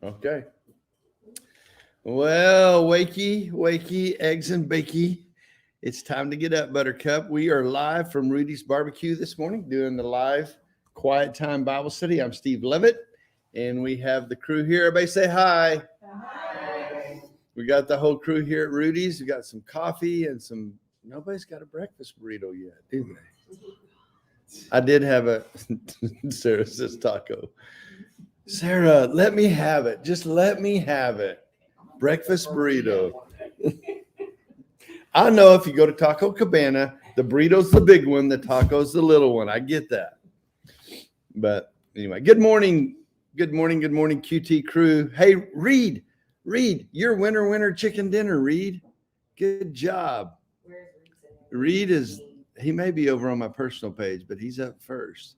Okay. Well, wakey, eggs and bakey. It's time to get up, Buttercup. We are live from Rudy's Barbecue this morning, doing the live Quiet Time Bible Study. I'm Steve Leavitt, and we have the crew here. Everybody say hi. Hi. We got the whole crew here at Rudy's. We got some coffee and some. Nobody's got a breakfast burrito yet, do they? I did have a. Sarah says taco. Sarah, let me have it. Just let me have it. Breakfast burrito. I know if you go to Taco Cabana, the burrito's the big one, the taco's the little one. I get that. But anyway, good morning, QT crew. Hey, Reed, your winner chicken dinner, Reed. Good job. Reed he may be over on my personal page, but he's up first.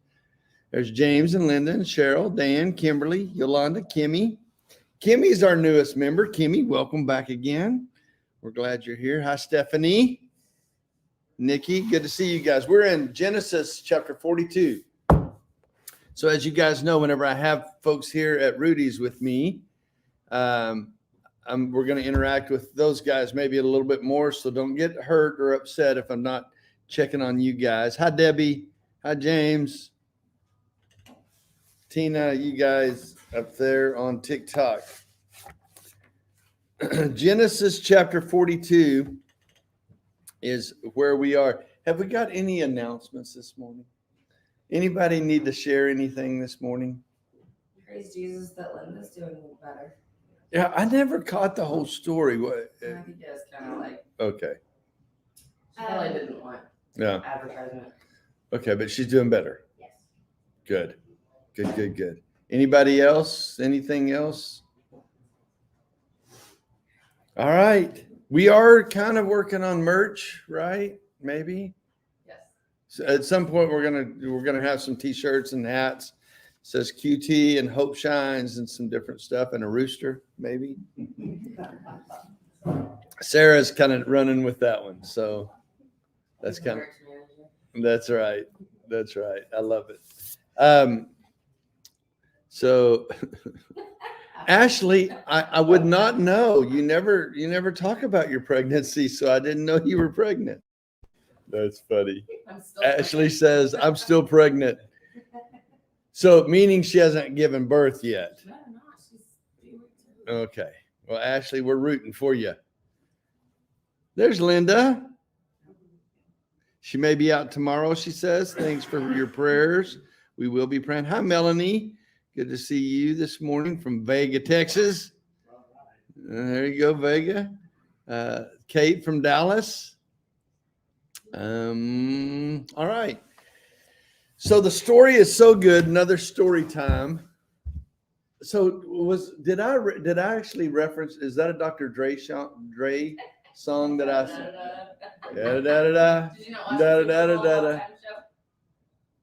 There's James and Linda and Cheryl, Dan, Kimberly, Yolanda, Kimmy. Kimmy's our newest member. Kimmy, welcome back again. We're glad you're here. Hi, Stephanie. Nikki, good to see you guys. We're in Genesis chapter 42. So as you guys know, whenever I have folks here at Rudy's with me, we're going to interact with those guys maybe a little bit more. So don't get hurt or upset if I'm not checking on you guys. Hi, Debbie. Hi, James. Tina, you guys up there on TikTok. Genesis chapter 42 is where we are. Have we got any announcements this morning? Anybody need to share anything this morning? Praise Jesus that Linda's doing better. Yeah, I never caught the whole story. What? I think it was kind of like. Okay. She probably didn't want advertisement. Okay, but she's doing better. Yes. Good. Anybody else? Anything else? All right. We are kind of working on merch, right? Maybe. Yes. So at some point we're gonna have some t-shirts and hats. It says QT and Hope Shines and some different stuff and a rooster, maybe. Sarah's kind of running with that one, so that's kind of. That's right. I love it. So Ashley, I would not know. You never talk about your pregnancy, so I didn't know you were pregnant. That's funny. Ashley says, I'm still pregnant. So meaning she hasn't given birth yet. No, she's 3 weeks. Okay. Well, Ashley, we're rooting for you. There's Linda. She may be out tomorrow, she says. Thanks for your prayers. We will be praying. Hi, Melanie. Good to see you this morning from Vega, Texas. There you go, Vega. Kate from Dallas. All right. So the story is so good. Another story time. So did I actually reference? Is that a Dr. Dre song that I said? Da da da da. Did you not watch the Super Bowl halftime show?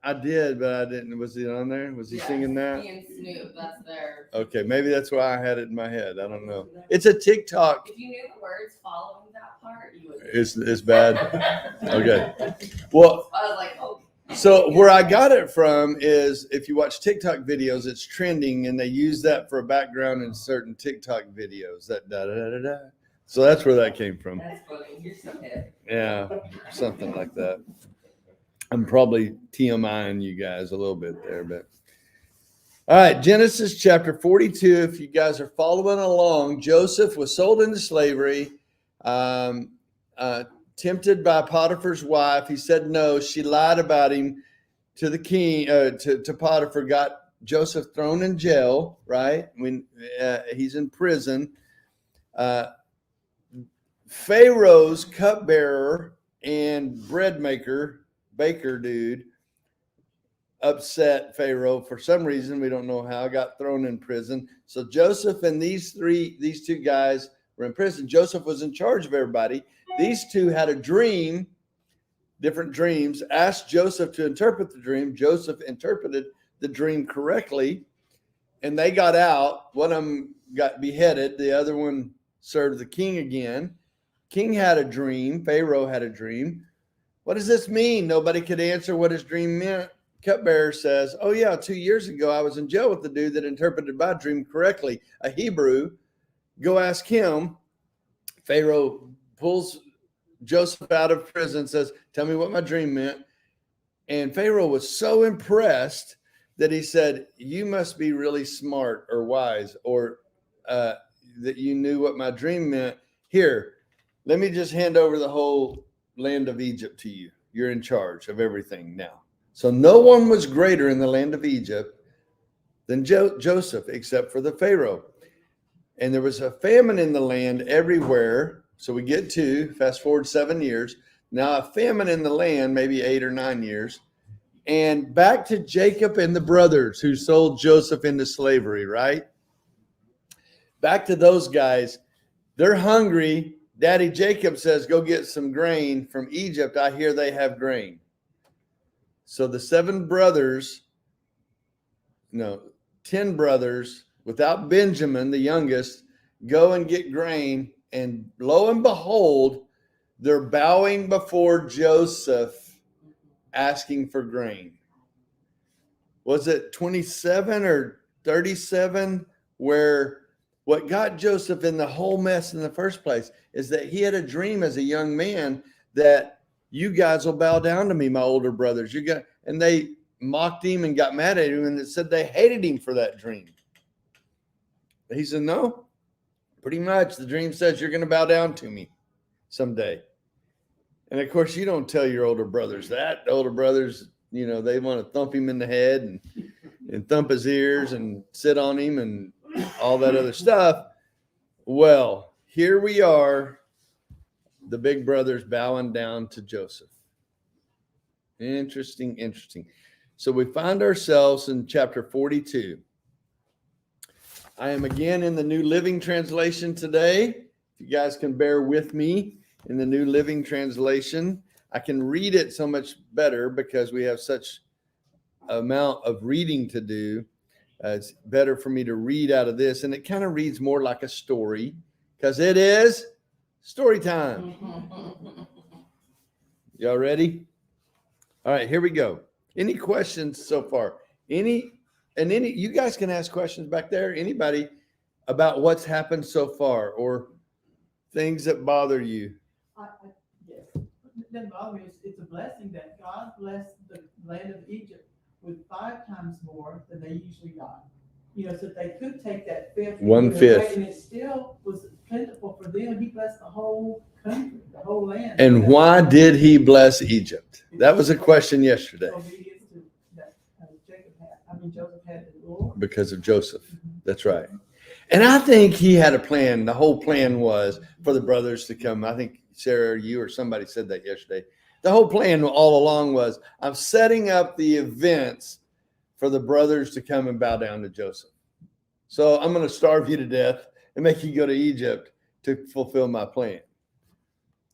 I did, but I didn't. Was he on there? Was he singing that? He and Snoop, that's their. Okay, maybe that's why I had it in my head. I don't know. It's a TikTok. If you knew the words following that part, you would. It's bad. Okay. Well, I was like, oh. So where I got it from is if you watch TikTok videos, it's trending, and they use that for a background in certain TikTok videos. That da da da da. So that's where that came from. That's funny. You're so hip. Yeah, something like that. I'm probably TMIing you guys a little bit there, but all right, Genesis chapter 42. If you guys are following along, Joseph was sold into slavery, tempted by Potiphar's wife. He said no. She lied about him to the king, to Potiphar, got Joseph thrown in jail, right? When he's in prison. Pharaoh's cupbearer and bread maker, baker dude, upset Pharaoh for some reason. We don't know how, got thrown in prison. So Joseph and these two guys were in prison. Joseph was in charge of everybody. These two had a dream, different dreams, asked Joseph to interpret the dream. Joseph interpreted the dream correctly, and they got out. One of them got beheaded. The other one served the king again. King had a dream. Pharaoh had a dream. What does this mean? Nobody could answer what his dream meant. cupbearer says, oh yeah, 2 years ago I was in jail with the dude that interpreted my dream correctly, a Hebrew. Go ask him. Pharaoh pulls Joseph out of prison, says, tell me what my dream meant. And Pharaoh was so impressed that he said, you must be really smart or wise, or that you knew what my dream meant. Here, let me just hand over the whole land of Egypt to you. You're in charge of everything now. So no one was greater in the land of Egypt than Joseph, except for the Pharaoh. And there was a famine in the land everywhere. So we get to, fast forward 7 years. Now a famine in the land, maybe 8 or 9 years. And back to Jacob and the brothers who sold Joseph into slavery, right? Back to those guys. They're hungry. Daddy Jacob says, go get some grain from Egypt. I hear they have grain. So the 10 brothers, without Benjamin, the youngest, go and get grain. And lo and behold, they're bowing before Joseph, asking for grain. Was it 27 or 37 where what got Joseph in the whole mess in the first place is that he had a dream as a young man that you guys will bow down to me, my older brothers. And they mocked him and got mad at him, and it said they hated him for that dream. He said, no, pretty much the dream says you're going to bow down to me someday. And of course, you don't tell your older brothers that. The older brothers, they want to thump him in the head and thump his ears and sit on him and all that other stuff. Well, here we are, the big brothers bowing down to Joseph. Interesting. So we find ourselves in chapter 42. I am again in the New Living Translation today. If you guys can bear with me in the New Living Translation. I can read it so much better because we have such amount of reading to do. It's better for me to read out of this, and it kind of reads more like a story because it is story time. Y'all ready? All right, here we go. Any questions so far? Any you guys can ask questions back there. Anybody about what's happened so far or things that bother you? Yes. It doesn't bother me. It's a blessing that God blessed the land of Egypt with 5 times more than they usually got. So they could take that fifth. 1/5. And it still was plentiful for them. He blessed the whole country, the whole land. And why did he bless Egypt? That was a question yesterday. Obedience to that Joseph had the Lord. Because of Joseph. That's right. And I think he had a plan. The whole plan was for the brothers to come. I think Sarah, you or somebody said that yesterday. The whole plan all along was I'm setting up the events for the brothers to come and bow down to Joseph. So I'm going to starve you to death and make you go to Egypt to fulfill my plan.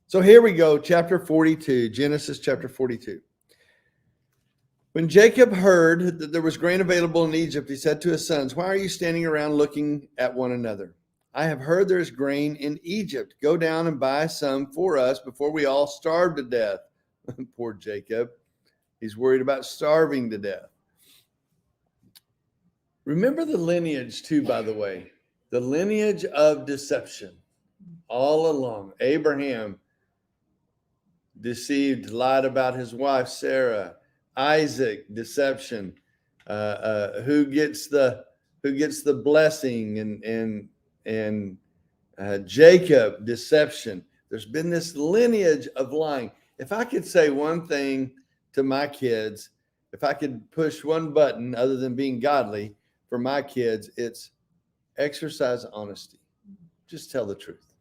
So here we go, chapter 42, Genesis chapter 42. When Jacob heard that there was grain available in Egypt, he said to his sons, why are you standing around looking at one another? I have heard there is grain in Egypt. Go down and buy some for us before we all starve to death. Poor Jacob. He's worried about starving to death. Remember the lineage too, by the way. The lineage of deception. All along. Abraham deceived, lied about his wife, Sarah. Isaac, deception. Who gets the blessing and Jacob, deception. There's been this lineage of lying. If I could say one thing to my kids, if I could push one button other than being godly for my kids, it's exercise honesty. Just tell the truth.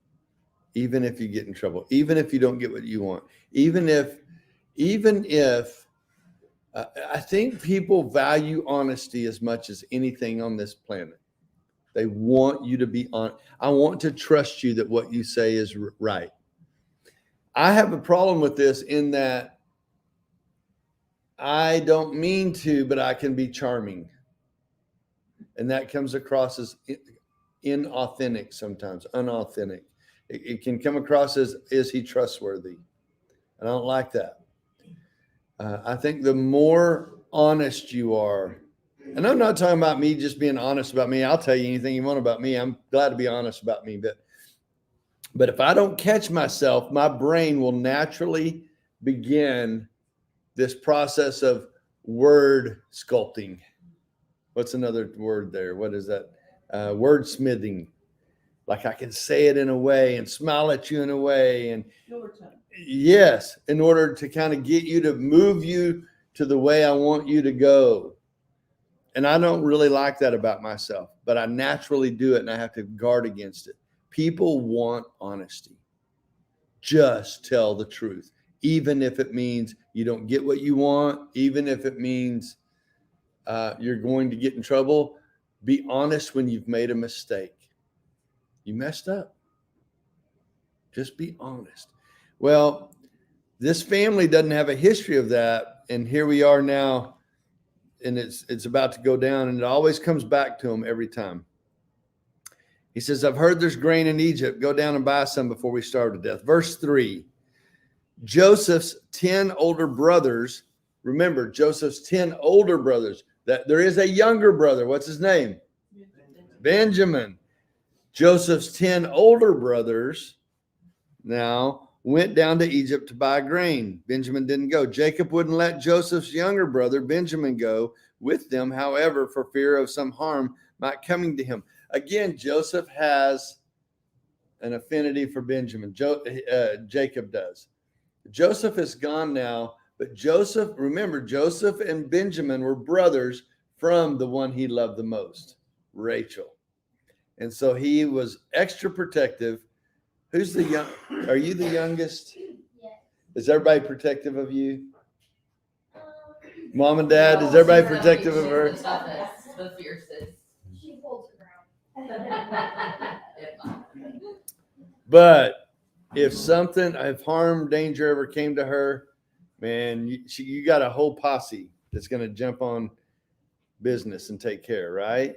Even if you get in trouble, even if you don't get what you want, even if I think people value honesty as much as anything on this planet. They want you to be honest. I want to trust you that what you say is right. I have a problem with this in that I don't mean to, but I can be charming. And that comes across as inauthentic sometimes, unauthentic. It can come across as, is he trustworthy? I don't like that. I think the more honest you are. And I'm not talking about me just being honest about me. I'll tell you anything you want about me. I'm glad to be honest about me. But if I don't catch myself, my brain will naturally begin this process of word sculpting. What's another word there? What is that? Wordsmithing. Like I can say it in a way and smile at you in a way. And yes, in order to kind of get you to move you to the way I want you to go. And I don't really like that about myself, but I naturally do it and I have to guard against it. People want honesty. Just tell the truth, even if it means you don't get what you want, even if it means you're going to get in trouble. Be honest when you've made a mistake. You messed up. Just be honest. Well, this family doesn't have a history of that. And here we are now, and it's about to go down, and it always comes back to them every time. He says, I've heard there's grain in Egypt. Go down and buy some before we starve to death. Verse 3, Joseph's 10 older brothers. Remember, Joseph's 10 older brothers. That there is a younger brother. What's his name? Benjamin. Joseph's 10 older brothers now went down to Egypt to buy grain. Benjamin didn't go. Jacob wouldn't let Joseph's younger brother Benjamin go with them, however, for fear of some harm might coming to him. Again, Joseph has an affinity for Benjamin. Jacob does. Joseph is gone now, but Joseph, remember, Joseph and Benjamin were brothers from the one he loved the most, Rachel. And so he was extra protective. Who's the young? Are you the youngest? Yes. Is everybody protective of you? Mom and Dad, is everybody protective of her? The toughest, the fiercest. She holds her ground. But if harm, danger ever came to her, man, you got a whole posse that's going to jump on business and take care, right?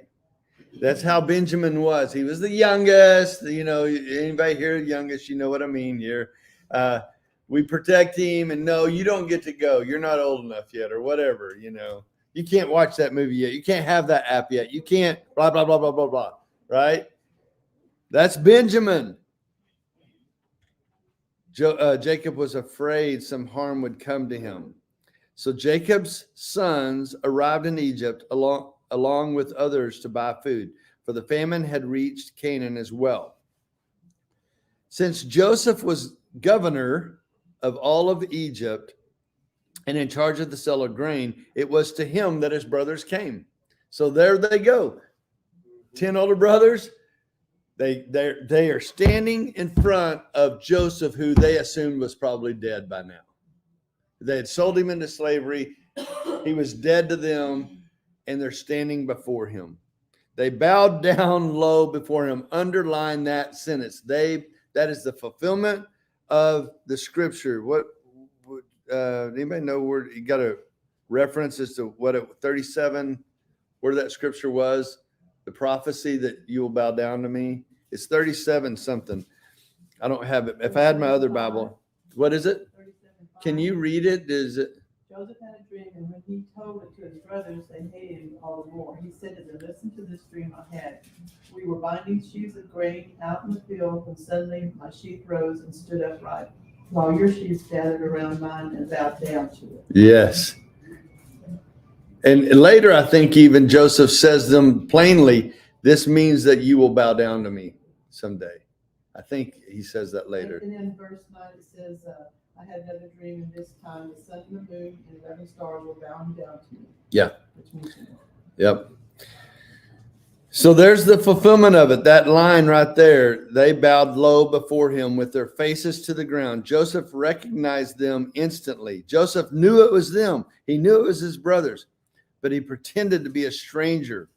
That's how Benjamin was. He was the youngest. You know, anybody here youngest, you know what I mean here. We protect him, and no, you don't get to go. You're not old enough yet, or whatever, you know. You can't watch that movie yet. You can't have that app yet. You can't blah, blah, blah, blah, blah, blah, right? That's Benjamin. Jacob was afraid some harm would come to him. So Jacob's sons arrived in Egypt along with others to buy food, for the famine had reached Canaan as well. Since Joseph was governor of all of Egypt and in charge of the sale of grain, it was to him that his brothers came. So there they go. 10 older brothers. They are standing in front of Joseph, who they assumed was probably dead by now. They had sold him into slavery. He was dead to them, and they're standing before him. They bowed down low before him. Underline that sentence. That is the fulfillment of the scripture. What anybody know where you got a reference as to what 37, where that scripture was? The prophecy that you will bow down to me. It's 37 something. I don't have it. If I had my other Bible, what is it? Can you read it? Is it? Joseph had a dream, and when he told it to his brothers, they hated him all the more. He said to them, listen to this dream I had. We were binding sheaves of grain out in the field when suddenly my sheaf rose and stood upright, while your sheaves gathered around mine and bowed down to it. Yes. And later, I think even Joseph says them plainly, this means that you will bow down to me someday. I think he says that later. And then verse 9, it says, I had another dream, and this time the sun and the moon and 11 stars were bowing down to me. Yeah. Yep. So there's the fulfillment of it. That line right there. They bowed low before him with their faces to the ground. Joseph recognized them instantly. Joseph knew it was them. He knew it was his brothers, but he pretended to be a stranger.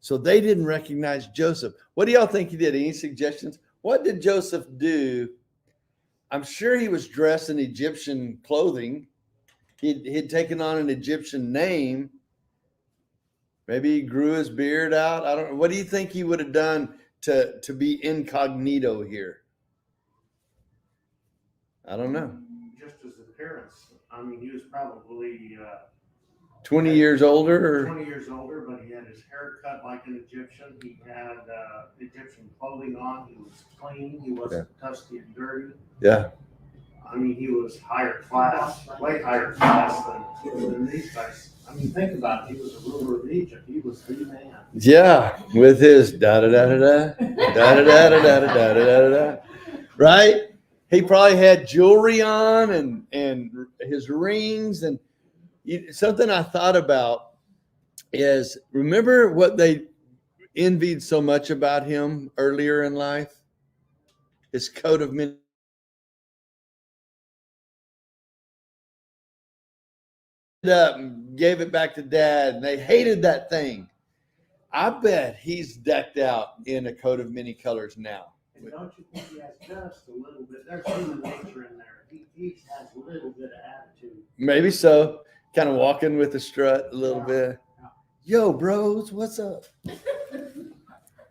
So they didn't recognize Joseph. What do y'all think he did? Any suggestions? What did Joseph do? I'm sure he was dressed in Egyptian clothing. He'd taken on an Egyptian name. Maybe he grew his beard out. I don't know. What do you think he would have done to be incognito here? I don't know. Just his appearance. I mean, he was probably 20 years older? Or? 20 years older, but he had his hair cut like an Egyptian. He had Egyptian clothing on. He was clean. He wasn't dusty and dirty. Yeah. I mean, he was higher class, way higher class than these guys. I mean, think about it. He was a ruler of Egypt. He was the man. Yeah, with his da-da-da-da-da, da-da-da-da-da-da-da-da-da, right? He probably had jewelry on and his rings. And something I thought about is, remember what they envied so much about him earlier in life? His coat of many. Up and gave it back to dad, and they hated that thing. I bet he's decked out in a coat of many colors now. And don't you think he has just a little bit? There's human nature in there. He has a little bit of attitude. Maybe so. Kind of walking with a strut a little bit. Yo, bros, what's up?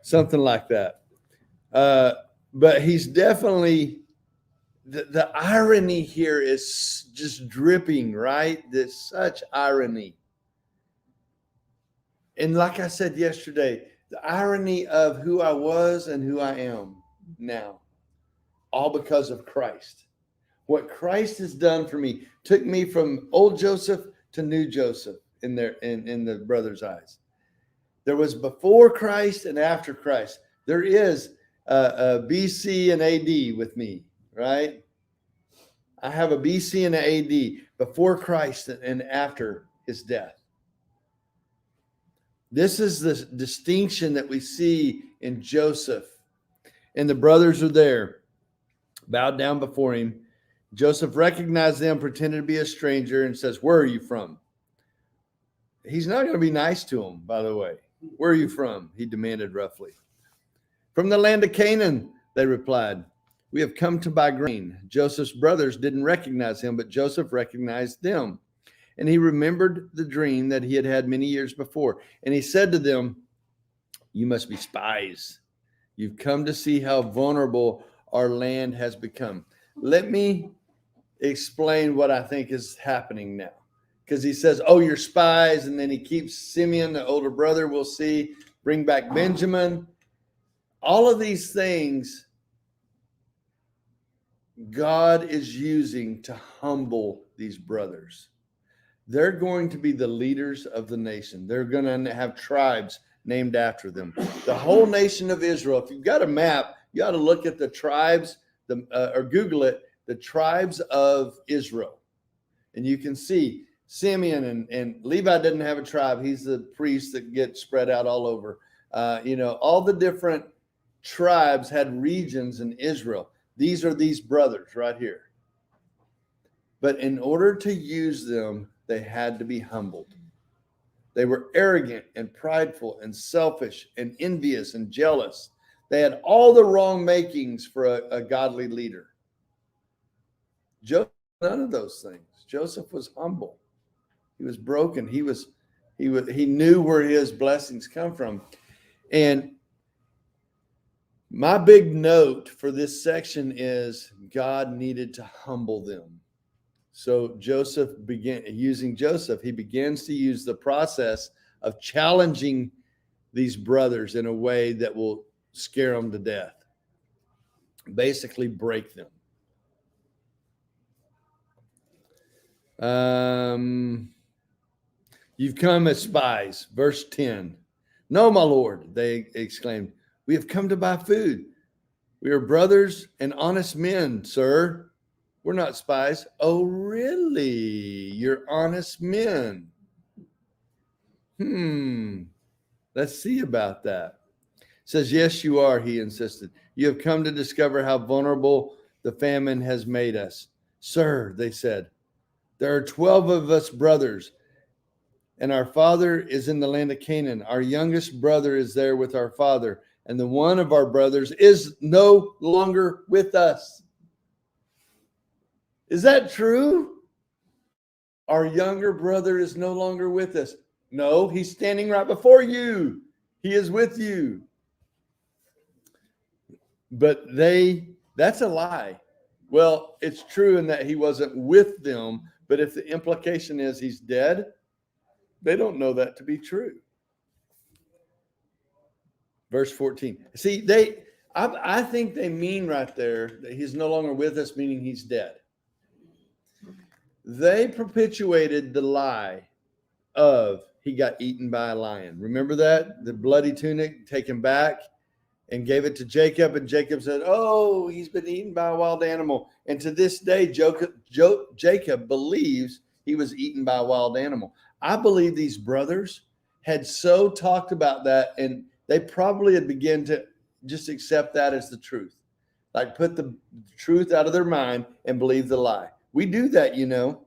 Something like that. But he's definitely, the irony here is just dripping, right? There's such irony. And like I said yesterday, the irony of who I was and who I am now, all because of Christ. What Christ has done for me took me from old Joseph to new Joseph in the brothers' eyes. There was before Christ and after Christ. There is a BC and AD with me, right? I have a BC and an AD before Christ and after his death. This is the distinction that we see in Joseph. And the brothers are there, bowed down before him. Joseph recognized them, pretended to be a stranger, and says, "Where are you from?" He's not going to be nice to him, by the way. "Where are you from?" he demanded roughly. "From the land of Canaan," they replied. "We have come to buy grain." Joseph's brothers didn't recognize him, but Joseph recognized them. And he remembered the dream that he had had many years before. And he said to them, "You must be spies. You've come to see how vulnerable our land has become." Let me explain what I think is happening now. Because he says, "Oh, you're spies." And then he keeps Simeon, the older brother, we'll see, bring back Benjamin. All of these things God is using to humble these brothers. They're going to be the leaders of the nation. They're going to have tribes named after them. The whole nation of Israel. If you've got a map, you ought to look at the tribes, or Google it, the tribes of Israel. And you can see Simeon and Levi didn't have a tribe. He's the priest that gets spread out all over. All the different tribes had regions in Israel. These are these brothers right here. But in order to use them, they had to be humbled. They were arrogant and prideful and selfish and envious and jealous. They had all the wrong makings for a godly leader. Joseph, none of those things. Joseph was humble. He was broken. He knew where his blessings come from. And my big note for this section is God needed to humble them. So he begins to use the process of challenging these brothers in a way that will scare them to death. Basically break them. You've come as spies. Verse 10. "No, my Lord," they exclaimed. "We have come to buy food. We are brothers and honest men, sir. We're not spies." "Oh, really? You're honest men. Let's see about that." Says, "Yes, you are," he insisted. "You have come to discover how vulnerable the famine has made us." "Sir," they said, "there are 12 of us brothers, and our father is in the land of Canaan. Our youngest brother is there with our father, and the one of our brothers is no longer with us." Is that true? Our younger brother is no longer with us. No, he's standing right before you. He is with you. But that's a lie. Well, it's true in that he wasn't with them, but if the implication is he's dead, They don't know that to be true. Verse 14. See, I think they mean right there that he's no longer with us, meaning he's dead. They perpetuated the lie of he got eaten by a lion. Remember that? The bloody tunic taken back and gave it to Jacob. And Jacob said, oh, he's been eaten by a wild animal. And to this day, Jacob believes he was eaten by a wild animal. I believe these brothers had so talked about that, and they probably had begun to just accept that as the truth. Like put the truth out of their mind and believe the lie. We do that, you know.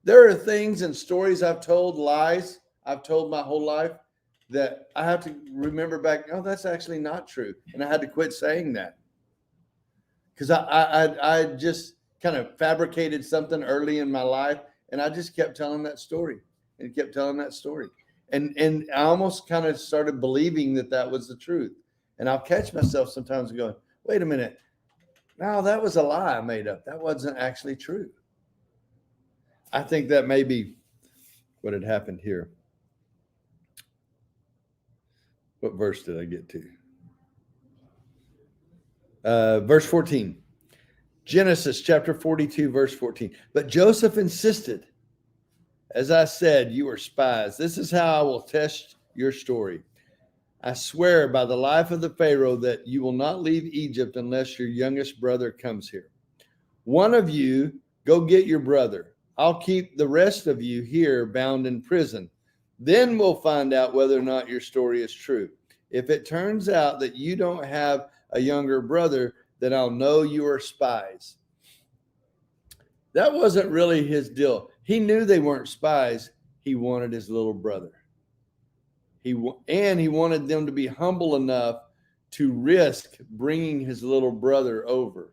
There are things and stories I've told, lies I've told my whole life, that I have to remember back, oh, that's actually not true. And I had to quit saying that. Because I just kind of fabricated something early in my life, and I just kept telling that story and kept telling that story. And I almost kind of started believing that that was the truth. And I'll catch myself sometimes going, wait a minute. No, that was a lie I made up. That wasn't actually true. I think that may be what had happened here. What verse did I get to? Verse 14. Genesis chapter 42, verse 14. But Joseph insisted, as I said, you are spies. This is how I will test your story. I swear by the life of the Pharaoh that you will not leave Egypt unless your youngest brother comes here. One of you go get your brother. I'll keep the rest of you here bound in prison. Then we'll find out whether or not your story is true. If it turns out that you don't have a younger brother, then I'll know you are spies. That wasn't really his deal. He knew they weren't spies. He wanted his little brother. He wanted them to be humble enough to risk bringing his little brother over.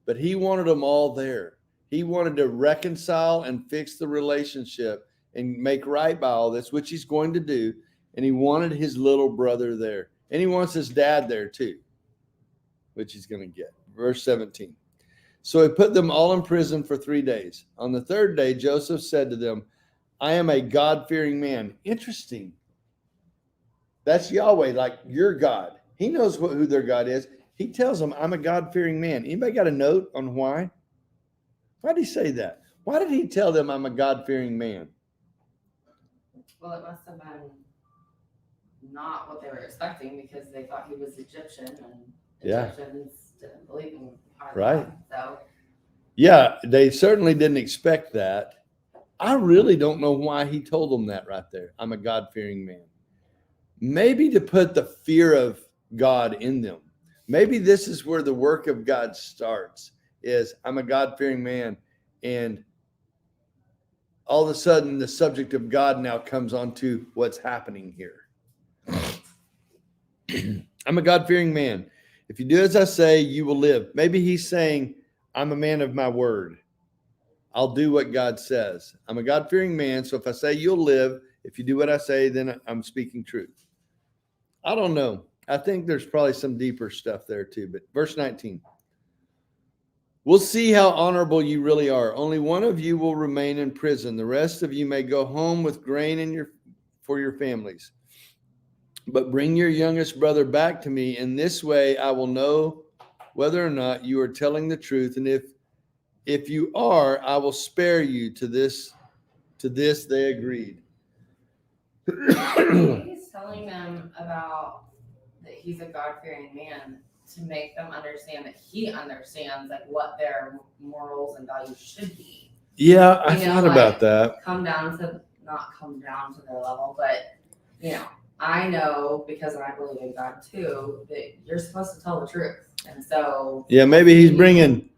But he wanted them all there. He wanted to reconcile and fix the relationship and make right by all this, which he's going to do. And he wanted his little brother there. And he wants his dad there too, which he's going to get. Verse 17. So he put them all in prison for 3 days. On the third day, Joseph said to them, I am a God-fearing man. Interesting. That's Yahweh, like your God. He knows who their God is. He tells them, I'm a God-fearing man. Anybody got a note on why? Why did he say that? Why did he tell them I'm a God-fearing man? Well, it must have been not what they were expecting, because they thought he was Egyptian, and Egyptians didn't believe in our Right. God, so. Yeah, they certainly didn't expect that. I really don't know why he told them that right there. I'm a God-fearing man. Maybe to put the fear of God in them. Maybe this is where the work of God starts, is I'm a God-fearing man. And all of a sudden, the subject of God now comes onto what's happening here. I'm a God-fearing man. If you do as I say, you will live. Maybe he's saying, I'm a man of my word. I'll do what God says. I'm a God-fearing man, so if I say you'll live, if you do what I say, then I'm speaking truth. I don't know. I think there's probably some deeper stuff there too. But verse 19. We'll see how honorable you really are. Only one of you will remain in prison. The rest of you may go home with grain for your families. But bring your youngest brother back to me. In this way, I will know whether or not you are telling the truth. And if you are, I will spare you. To this they agreed. He's telling them about that he's a God-fearing man to make them understand that he understands like what their morals and values should be. Yeah, I thought about that. Not come down to their level, but I know, because I believe in God too, that you're supposed to tell the truth. And so maybe he's bringing,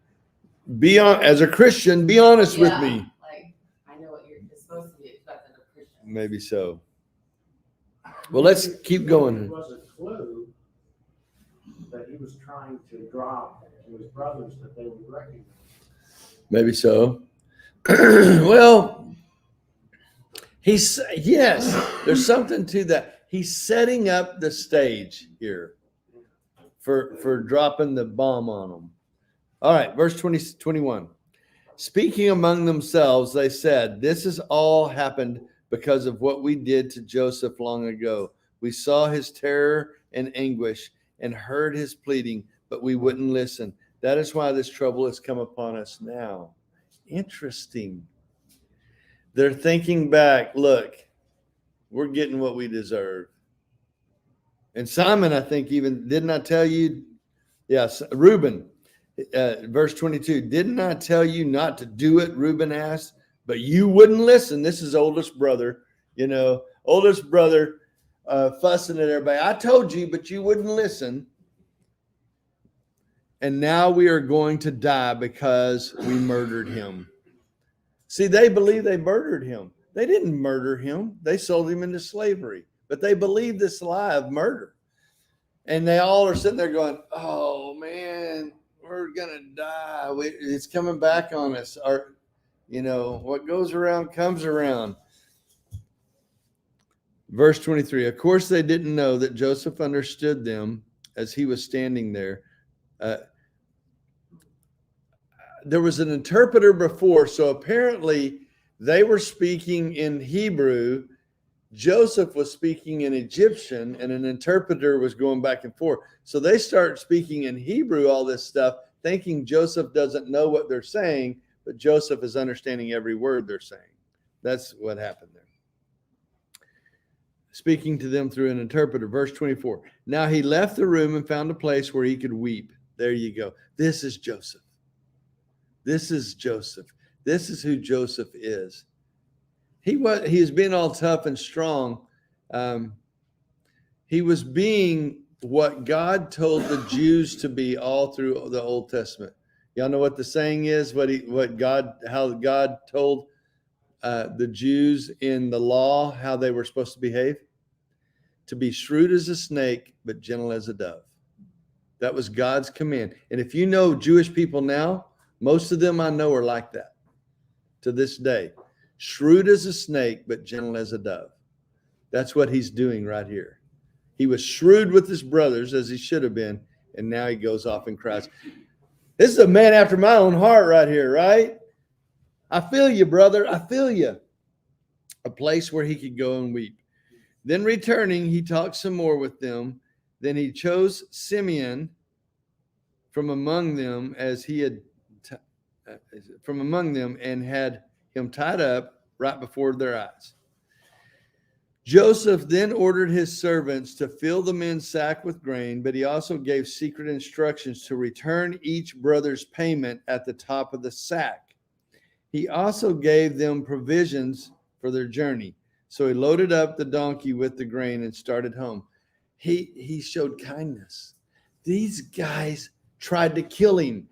as a Christian, be honest with me. Like, I know what you're supposed to be expected of Christians. Maybe so. Well, let's keep going. It was a clue that he was trying to drop to his brothers that they would recognize. Maybe so. Well, there's something to that. He's setting up the stage here for dropping the bomb on them. All right, verse 21. Speaking among themselves, they said, this has all happened because of what we did to Joseph long ago. We saw his terror and anguish and heard his pleading, but we wouldn't listen. That is why this trouble has come upon us now. Interesting. They're thinking back, look, we're getting what we deserve. And Simon, I think, even, didn't I tell you? Yes, Reuben, verse 22, didn't I tell you not to do it? Reuben asked, but you wouldn't listen. This is oldest brother, fussing at everybody. I told you, but you wouldn't listen. And now we are going to die because we murdered him. See, they believe they murdered him. They didn't murder him. They sold him into slavery. But they believe this lie of murder. And they all are sitting there going, oh, man, we're going to die. It's coming back on us. What goes around comes around. Verse 23, of course, they didn't know that Joseph understood them as he was standing there. There was an interpreter before, so apparently they were speaking in Hebrew. Joseph was speaking in Egyptian, and an interpreter was going back and forth. So they start speaking in Hebrew, all this stuff, thinking Joseph doesn't know what they're saying, but Joseph is understanding every word they're saying. That's what happened there. Speaking to them through an interpreter. Verse 24. Now he left the room and found a place where he could weep. There you go. This is Joseph. This is Joseph. This is who Joseph is. He has been all tough and strong. He was being what God told the Jews to be all through the Old Testament. Y'all know what the saying is? How God told the Jews in the law how they were supposed to behave? To be shrewd as a snake, but gentle as a dove. That was God's command. And if you know Jewish people now, most of them I know are like that to this day. Shrewd as a snake, but gentle as a dove. That's what he's doing right here. He was shrewd with his brothers, as he should have been, and now he goes off and cries. This is a man after my own heart right here, right? I feel you, brother. I feel you. A place where he could go and weep. Then returning, he talked some more with them. Then he chose Simeon from among them and had him tied up right before their eyes. Joseph then ordered his servants to fill the men's sack with grain, but he also gave secret instructions to return each brother's payment at the top of the sack. He also gave them provisions for their journey. So he loaded up the donkey with the grain and started home. He showed kindness. These guys tried to kill him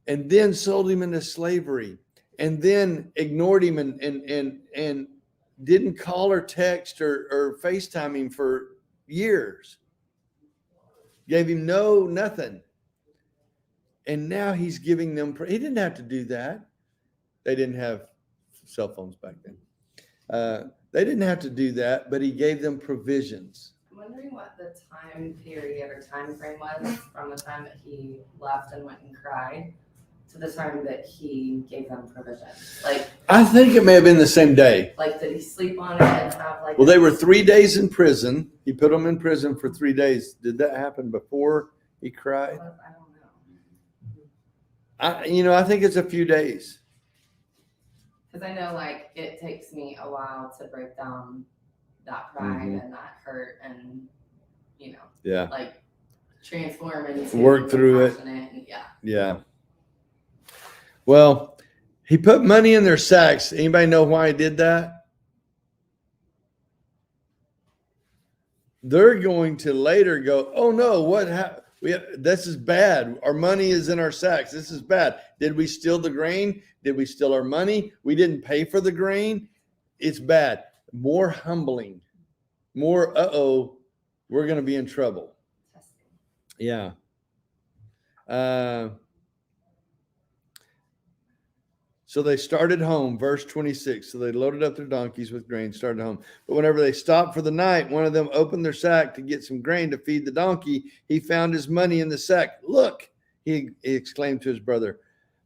and then sold him into slavery and then ignored him and didn't call or text or FaceTime him for years. Gave him nothing. And now he's giving them, he didn't have to do that. They didn't have cell phones back then. They didn't have to do that, but he gave them provisions. I'm wondering what the time period or time frame was from the time that he left and went and cried to the time that he gave them provisions. I think it may have been the same day. Did he sleep on it and have Well, they were 3 days in prison. He put them in prison for 3 days. Did that happen before he cried? I don't know. I think it's a few days. Because I know it takes me a while to break down that pride and that hurt and, transform into work through it. And, Yeah. Well, he put money in their sacks. Anybody know why he did that? They're going to later go, oh no, what happened? This is bad. Our money is in our sacks. This is bad. Did we steal the grain? Did we steal our money? We didn't pay for the grain. It's bad. More humbling. More, we're going to be in trouble. Yeah. So they started home, verse 26. So they loaded up their donkeys with grain, started home. But whenever they stopped for the night, one of them opened their sack to get some grain to feed the donkey. He found his money in the sack. Look, he exclaimed to his brother,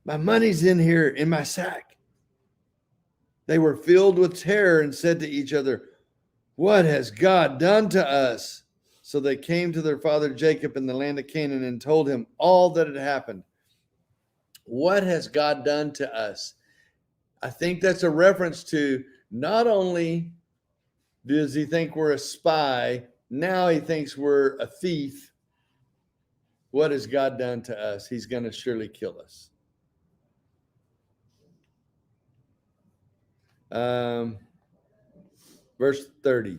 my money's in here in my sack. They were filled with terror and said to each other, "What has God done to us?" So they came to their father Jacob in the land of Canaan and told him all that had happened. What has God done to us? I think that's a reference to not only does he think we're a spy, now he thinks we're a thief. What has God done to us? He's going to surely kill us. Verse 30.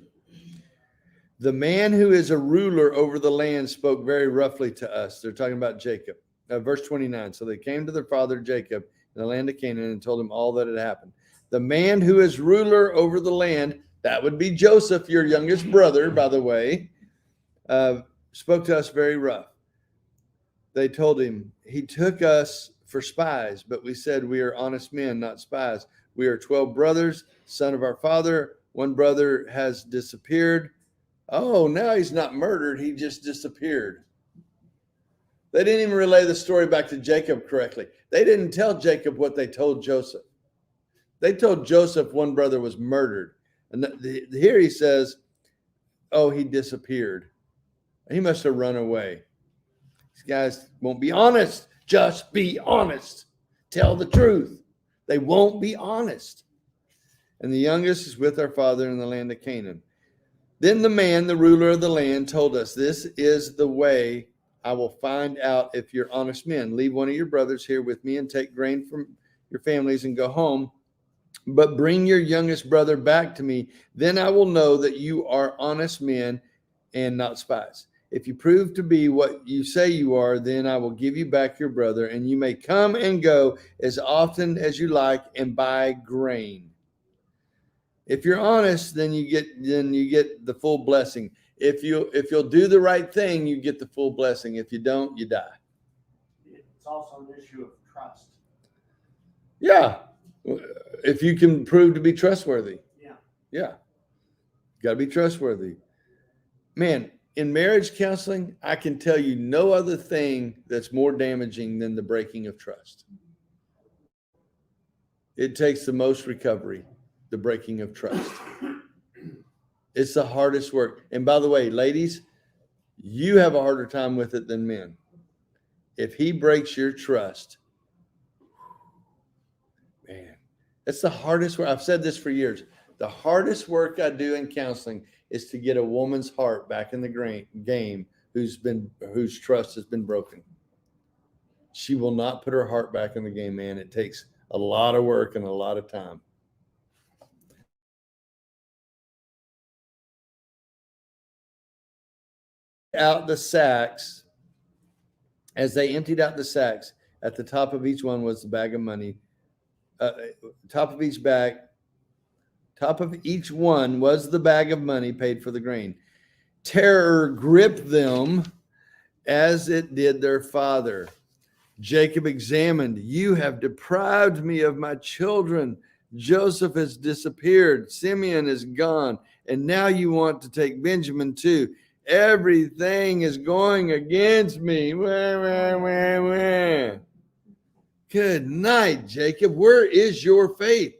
The man who is a ruler over the land spoke very roughly to us. They're talking about Jacob. Verse 29. So they came to their father Jacob in the land of Canaan and told him all that had happened. The man who is ruler over the land, that would be Joseph, your youngest brother, by the way, spoke to us very rough. They told him, he took us for spies, but we said we are honest men, not spies. We are 12 brothers, son of our father. One brother has disappeared. Oh, now he's not murdered. He just disappeared. They didn't even relay the story back to Jacob correctly. They didn't tell Jacob what they told Joseph. They told Joseph one brother was murdered. And here he says, oh, he disappeared. He must have run away. These guys won't be honest. Just be honest. Tell the truth. They won't be honest. And the youngest is with our father in the land of Canaan. Then the man, the ruler of the land, told us, this is the way I will find out if you're honest men. Leave one of your brothers here with me and take grain from your families and go home. But bring your youngest brother back to me. Then I will know that you are honest men and not spies. If you prove to be what you say you are, then I will give you back your brother, and you may come and go as often as you like and buy grain. If you're honest, then you get the full blessing. If you'll do the right thing, you get the full blessing. If you don't, you die. It's also an issue of trust. Yeah. If you can prove to be trustworthy. Yeah. Got to be trustworthy. Man, in marriage counseling, I can tell you no other thing that's more damaging than the breaking of trust. It takes the most recovery, the breaking of trust. It's the hardest work. And by the way, ladies, you have a harder time with it than men. If he breaks your trust, man, that's the hardest work. I've said this for years. The hardest work I do in counseling is to get a woman's heart back in the game whose trust has been broken. She will not put her heart back in the game, man. It takes a lot of work and a lot of time. Out the sacks, as they emptied out the sacks, at the top of each one was the bag of money. Top of each one was the bag of money paid for the grain. Terror gripped them as it did their father. Jacob examined. You have deprived me of my children. Joseph has disappeared. Simeon is gone. And now you want to take Benjamin too. Everything is going against me. Wah, wah, wah, wah. Good night, Jacob. Where is your faith?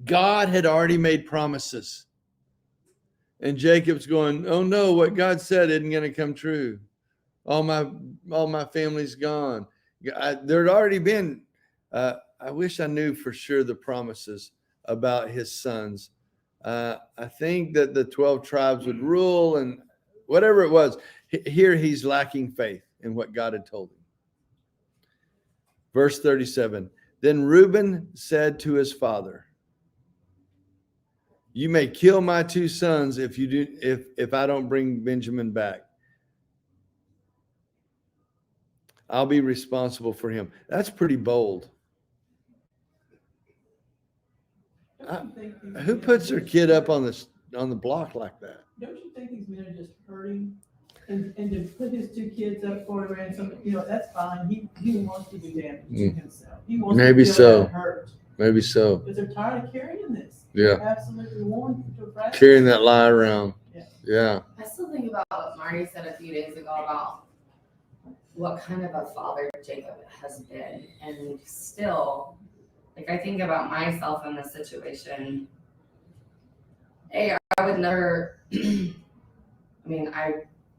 God had already made promises. And Jacob's going, oh no, what God said isn't going to come true. All my family's gone. There'd already been, I wish I knew for sure the promises about his sons. I think that the 12 tribes would rule and whatever it was. Here he's lacking faith in what God had told him. Verse 37, then Reuben said to his father, you may kill my two sons if I don't bring Benjamin back. I'll be responsible for him. That's pretty bold. Who puts their kid up on the block like that? Don't you think these men are just hurting? And to put his two kids up for a ransom, that's fine. He wants to do damage to himself. He wants Maybe to feel so. that hurt. Maybe so. Because they're tired of carrying this. Yeah. They're absolutely worn to fracture. Carrying that lie around. Yeah. I still think about what Marty said a few days ago about what kind of a father Jacob has been. And still, Like, I think about myself in this situation. Hey, I would never, I mean,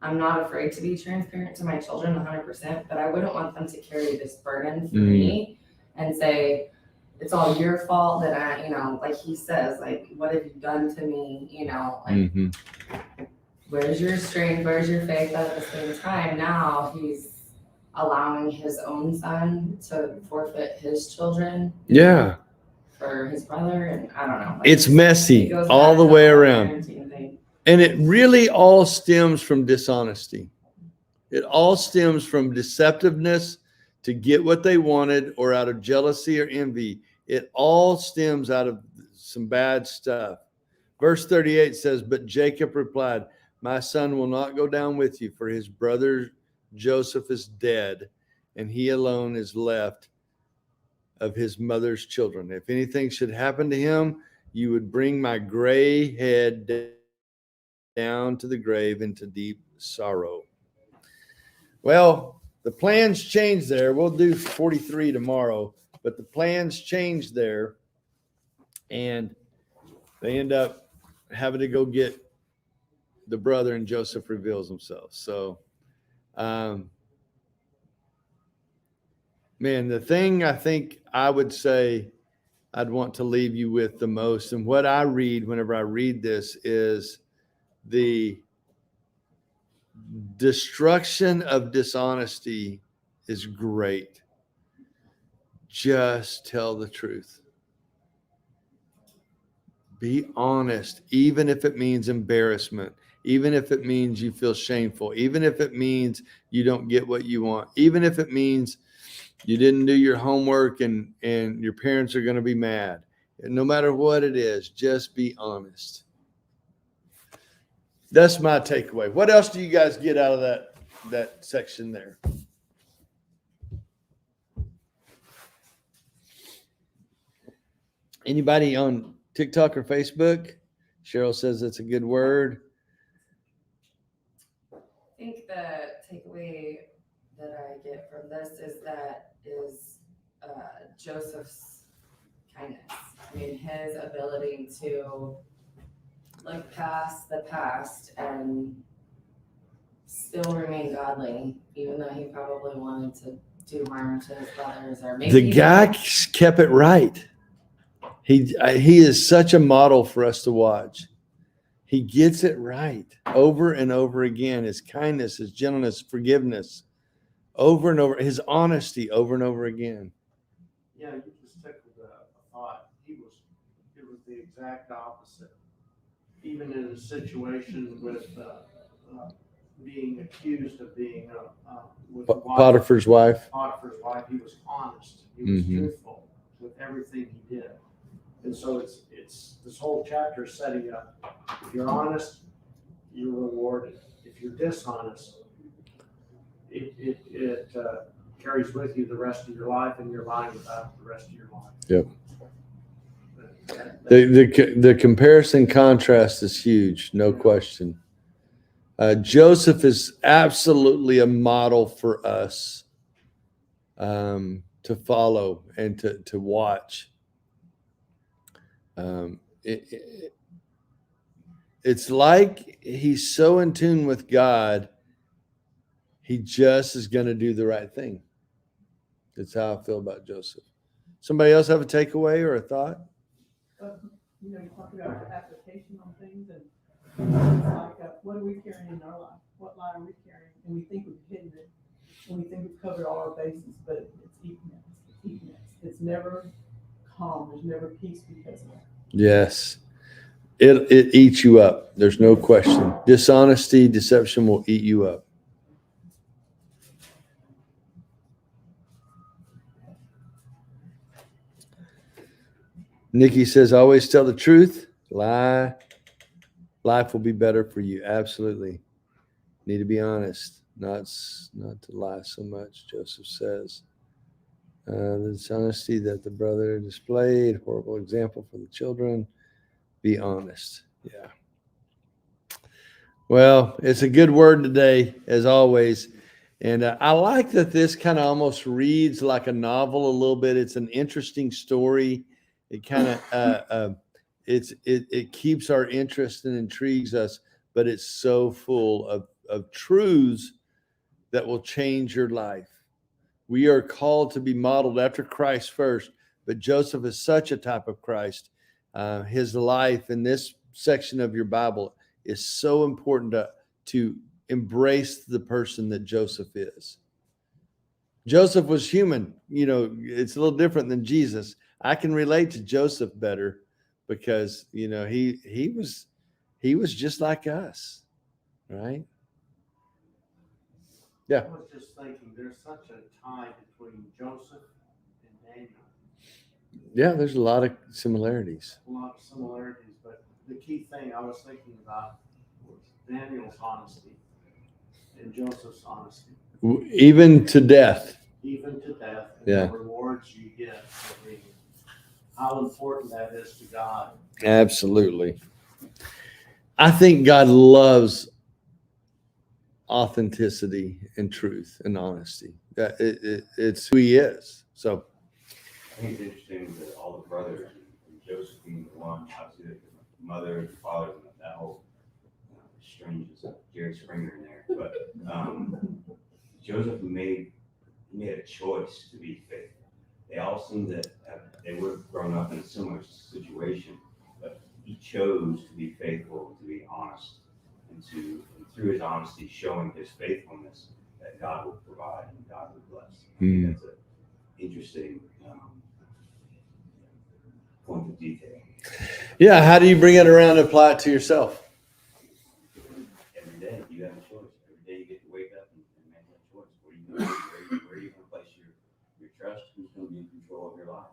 I'm not afraid to be transparent to my children 100%, but I wouldn't want them to carry this burden for me and say, it's all your fault that I, like he says, like, what have you done to me? Like, where's your strength? Where's your faith? But at the same time, now he's allowing his own son to forfeit his children. Yeah. For his brother, and I don't know. Like, It's messy it goes all back the to way whole around. parenting thing. And it really all stems from dishonesty. It all stems from deceptiveness to get what they wanted, or out of jealousy or envy. It all stems out of some bad stuff. Verse 38 says, but Jacob replied, my son will not go down with you, for his brother Joseph is dead, and he alone is left of his mother's children. If anything should happen to him, you would bring my gray head down to the grave into deep sorrow. Well, the plans changed there. We'll do 43 tomorrow, but the plans changed there, and they end up having to go get the brother, and Joseph reveals himself. So, man, the thing I think I would say I'd want to leave you with the most, and what I read whenever I read this, is the destruction of dishonesty is great. Just tell the truth. Be honest, even if it means embarrassment, even if it means you feel shameful, even if it means you don't get what you want, even if it means you didn't do your homework and your parents are going to be mad. And no matter what it is, just be honest. That's my takeaway. What else do you guys get out of that section there? Anybody on TikTok or Facebook? Cheryl says it's a good word. I think the takeaway that I get from this is Joseph's kindness. I mean, his ability to look past the past and still remain godly, even though he probably wanted to do harm to his brothers, or maybe the guy kept it right. He is such a model for us to watch. He gets it right over and over again. His kindness, his gentleness, forgiveness, over and over. His honesty, over and over again. Yeah, you just took the thought. It was the exact opposite. Even in a situation with being accused of being with Potiphar's wife. Potiphar's wife, he was honest. He was truthful with everything he did. And so it's this whole chapter is setting up. If you're honest, you're rewarded. If you're dishonest, it carries with you the rest of your life, and you're lying about the rest of your life. Yep. The comparison contrast is huge, no question. Joseph is absolutely a model for us to follow and to watch. It's like he's so in tune with God, he just is going to do the right thing. That's how I feel about Joseph. Somebody else have a takeaway or a thought? You talk about the application on things, and it's like, what are we carrying in our life? What lie are we carrying? And we think we've hidden it, and we think we've covered all our bases, but it's eating us. It's never calm. There's never peace because of that. Yes. It eats you up. There's no question. Dishonesty, deception will eat you up. Nikki says, always tell the truth. Lie. Life will be better for you. Absolutely. Need to be honest. Not to lie so much, Joseph says. The dishonesty that the brother displayed, horrible example for the children. Be honest. Yeah. Well, it's a good word today, as always. And I like that this kind of almost reads like a novel a little bit. It's an interesting story. It kind of it keeps our interest and intrigues us, but it's so full of truths that will change your life. We are called to be modeled after Christ first, but Joseph is such a type of Christ. His life in this section of your Bible is so important to embrace the person that Joseph is. Joseph was human. You know, it's a little different than Jesus. I can relate to Joseph better because, you know, he was just like us, right? I Yeah. was just thinking, there's such a tie between Joseph and Daniel. Yeah, there's a lot of similarities. A lot of similarities, but the key thing I was thinking about was Daniel's honesty and Joseph's honesty, Even to death. even to death, and Yeah. the rewards you get for being, how important that is to God. Absolutely. I think God loves authenticity and truth and honesty. It's who he is. So I think it's interesting that all the brothers and Joseph being the one, obviously the mother, the father, and that whole strange Jerry Springer in there. But Joseph made a choice to be faithful. They all seemed that they would have grown up in a similar situation, but he chose to be faithful, to be honest, and through his honesty, showing his faithfulness, that God will provide and God will bless. I think that's an interesting point of detail. yeah, how do you bring it around and apply it to yourself? Every day you have a choice. Every day you get to wake up and make that choice. What are you going to do? Where are you going to place your trust? Who's going to be in control of your life?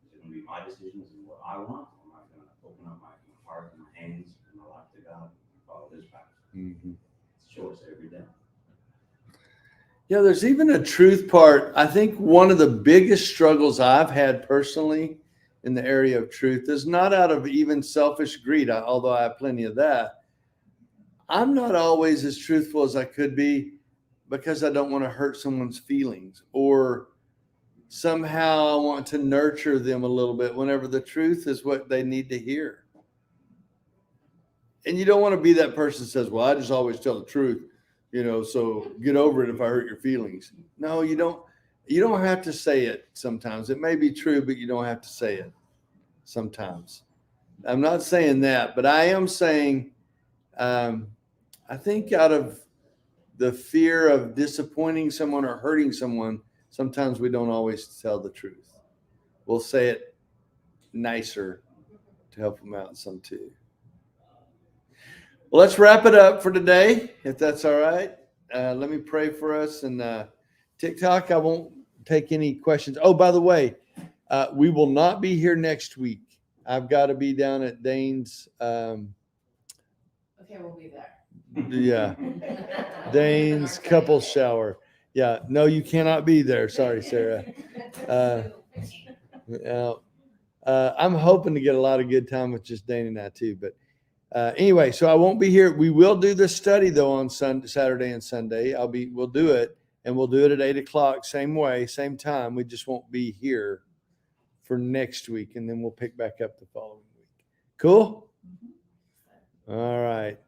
Is it going to be my decisions and what I want? Or am I going to open up my heart and my hands and my life to God and follow his path? Mm-hmm. It's a choice every day. Yeah, there's even a truth part. I think one of the biggest struggles I've had personally in the area of truth is not out of even selfish greed, although I have plenty of that. I'm not always as truthful as I could be because I don't want to hurt someone's feelings, or somehow I want to nurture them a little bit whenever the truth is what they need to hear. And you don't want to be that person that says, well, I just always tell the truth, you know, so get over it if I hurt your feelings. No, you don't have to say it sometimes. It may be true, but you don't have to say it sometimes. I'm not saying that, but I am saying, I think out of the fear of disappointing someone or hurting someone, sometimes we don't always tell the truth. We'll say it nicer to help them out some too. Well, let's wrap it up for today, if that's all right. Let me pray for us. And TikTok, I won't take any questions. Oh, by the way, we will not be here next week. I've got to be down at Dane's. Okay, we'll be there. Yeah, Dane's couple shower. Yeah, no, you cannot be there. Sorry, Sarah. I'm hoping to get a lot of good time with just Dane and I too. But anyway, so I won't be here. We will do the study though on Saturday and Sunday. We'll do it, and we'll do it at 8:00, same way, same time. We just won't be here for next week, and then we'll pick back up the following week. Cool? All right.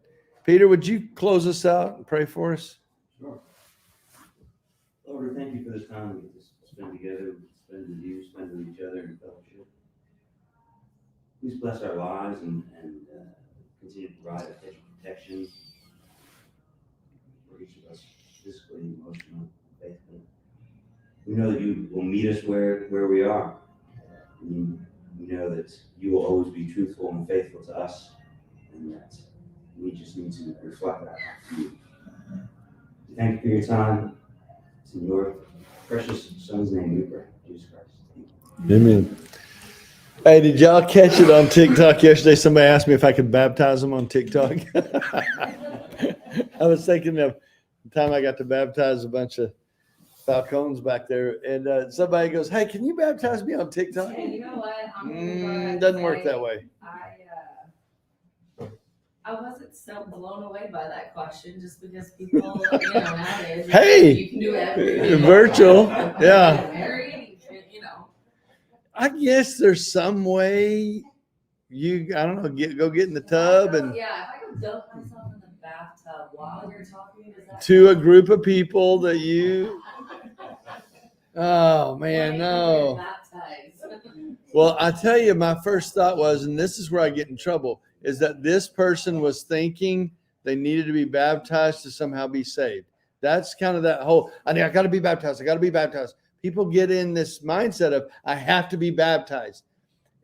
Peter, would you close us out and pray for us? Sure. Lord, we thank you for this time we get to spend together, spend with you, spend with each other in fellowship. Please bless our lives and continue to provide a hedge of protection for each of us, physically, emotionally, faithfully. We know that you will meet us where we are. We know that you will always be truthful and faithful to us, and that we just need to reflect that to you. Thank you for your time. It's in your precious Son's name we pray, Jesus Christ. Amen. Hey, did y'all catch it on TikTok yesterday? Somebody asked me if I could baptize them on TikTok. I was thinking of the time I got to baptize a bunch of falcons back there, and somebody goes, "Hey, can you baptize me on TikTok?" Hey, you know what? I'm gonna go ahead and Doesn't work say that way. I wasn't so blown away by that question just because people, nowadays. Hey! You can do everything. Virtual, yeah. Get married, I guess there's some way I don't know, go get in the tub and Yeah, if I go dunk myself in the bathtub while you're talking, does that to a group of people that oh man, no. Well, I tell you, my first thought was, and this is where I get in trouble, is that this person was thinking they needed to be baptized to somehow be saved. That's kind of that whole, I got to be baptized. I got to be baptized. People get in this mindset of, I have to be baptized.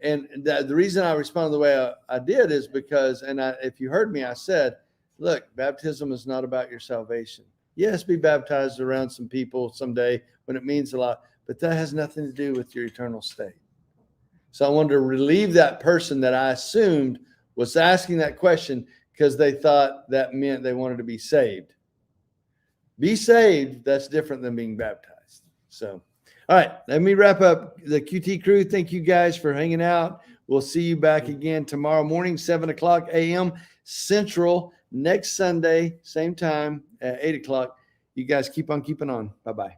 And the reason I responded the way I did is because, if you heard me, I said, look, baptism is not about your salvation. Yes, be baptized around some people someday when it means a lot, but that has nothing to do with your eternal state. So I wanted to relieve that person that I assumed was asking that question because they thought that meant they wanted to be saved. Be saved, that's different than being baptized. So, all right, let me wrap up the QT crew. Thank you guys for hanging out. We'll see you back again tomorrow morning, 7:00 a.m. Central, next Sunday, same time at 8:00. You guys keep on keeping on. Bye-bye.